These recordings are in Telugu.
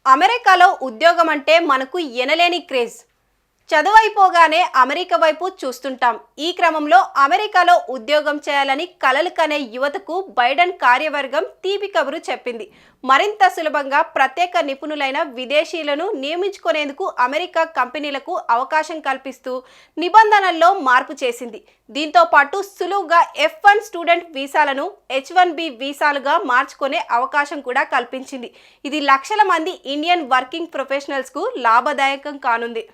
అమెరికాలో ఉద్యోగం అంటే మనకు ఎనలేని క్రేజ్. చదువైపోగానే అమెరికా వైపు చూస్తుంటాం. ఈ క్రమంలో అమెరికాలో ఉద్యోగం చేయాలని కలలు కనే యువతకు బైడెన్ కార్యవర్గం తీపి కబురు చెప్పింది. మరింత సులభంగా ప్రత్యేక నిపుణులైన విదేశీయులను నియమించుకునేందుకు అమెరికా కంపెనీలకు అవకాశం కల్పిస్తూ నిబంధనల్లో మార్పు చేసింది. దీంతో పాటు సులువుగా F1 స్టూడెంట్ వీసాలను H1B వీసాలుగా మార్చుకునే అవకాశం కూడా కల్పించింది. ఇది లక్షల మంది ఇండియన్ వర్కింగ్ ప్రొఫెషనల్స్కు లాభదాయకం కానుంది.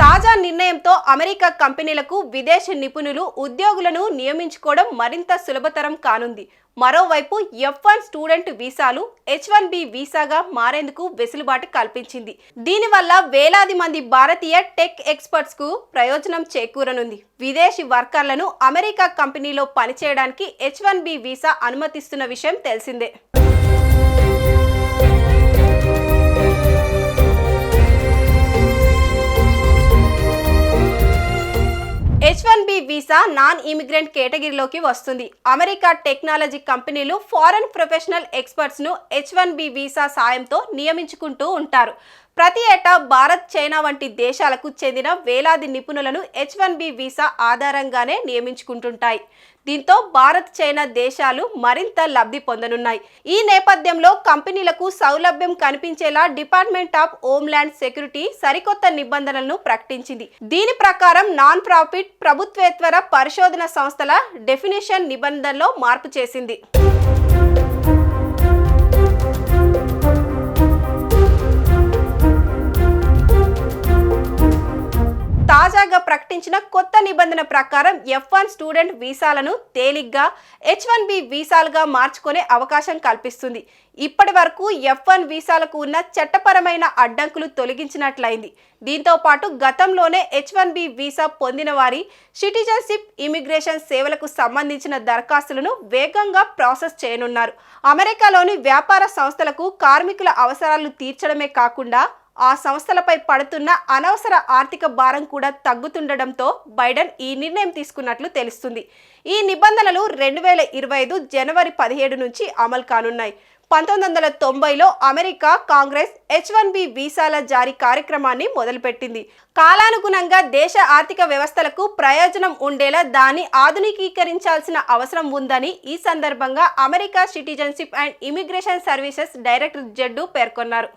తాజా నిర్ణయంతో అమెరికా కంపెనీలకు విదేశీ నిపుణులు ఉద్యోగులను నియమించుకోవడం మరింత సులభతరం కానుంది. మరోవైపు F1 స్టూడెంట్ వీసాలు H1B వీసాగా మారేందుకు వెసులుబాటు కల్పించింది. దీనివల్ల వేలాది మంది భారతీయ టెక్ ఎక్స్పర్ట్స్ కు ప్రయోజనం చేకూరనుంది. విదేశీ వర్కర్లను అమెరికా కంపెనీలో పనిచేయడానికి H1B వీసా అనుమతిస్తున్న విషయం తెలిసిందే. H1B వీసా నాన్ ఇమిగ్రెంట్ కేటగిరీలోకి వస్తుంది. అమెరికా టెక్నాలజీ కంపెనీలు ఫారెన్ ప్రొఫెషనల్ ఎక్స్పర్ట్స్ ను H1B వీసా సాయంతో నియమించుకుంటూ ఉంటారు. ప్రతి ఏటా భారత్, చైనా వంటి దేశాలకు చెందిన వేలాది నిపుణులను H1B వీసా ఆధారంగానే నియమించుకుంటుంటాయి. దీంతో భారత్, చైనా దేశాలు మరింత లబ్ధి పొందనున్నాయి. ఈ నేపథ్యంలో కంపెనీలకు సౌలభ్యం కనిపించేలా డిపార్ట్మెంట్ ఆఫ్ హోమ్ల్యాండ్ సెక్యూరిటీ సరికొత్త నిబంధనలను ప్రకటించింది. దీని ప్రకారం నాన్ ప్రాఫిట్ ప్రభుత్వేతర పరిశోధన సంస్థల డెఫినిషన్ నిబంధనలో మార్పు చేసింది. తాజాగా ప్రకటించిన కొత్త నిబంధన ప్రకారం F1 స్టూడెంట్ వీసాలను తేలిగ్గా H1B వీసాలుగా మార్చుకునే అవకాశం కల్పిస్తుంది. ఇప్పటి వరకు F1 వీసాలకు ఉన్న చట్టపరమైన అడ్డంకులు తొలగించినట్లయింది. దీంతో పాటు గతంలోనే H1B వీసా పొందిన వారి సిటిజన్షిప్, ఇమిగ్రేషన్ సేవలకు సంబంధించిన దరఖాస్తులను వేగంగా ప్రాసెస్ చేయనున్నారు. అమెరికాలోని వ్యాపార సంస్థలకు కార్మికుల అవసరాలు తీర్చడమే కాకుండా ఆ సంస్థలపై పడుతున్న అనవసర ఆర్థిక భారం కూడా తగ్గుతుండడంతో బైడెన్ ఈ నిర్ణయం తీసుకున్నట్లు తెలుస్తుంది. ఈ నిబంధనలు 2025 జనవరి 17 నుంచి అమలు కానున్నాయి. 1990లో అమెరికా కాంగ్రెస్ H1B వీసాల జారీ కార్యక్రమాన్ని మొదలుపెట్టింది. కాలానుగుణంగా దేశ ఆర్థిక వ్యవస్థలకు ప్రయోజనం ఉండేలా దాన్ని ఆధునికీకరించాల్సిన అవసరం ఉందని ఈ సందర్భంగా America citizenship and immigration services director jet పేర్కొన్నారు.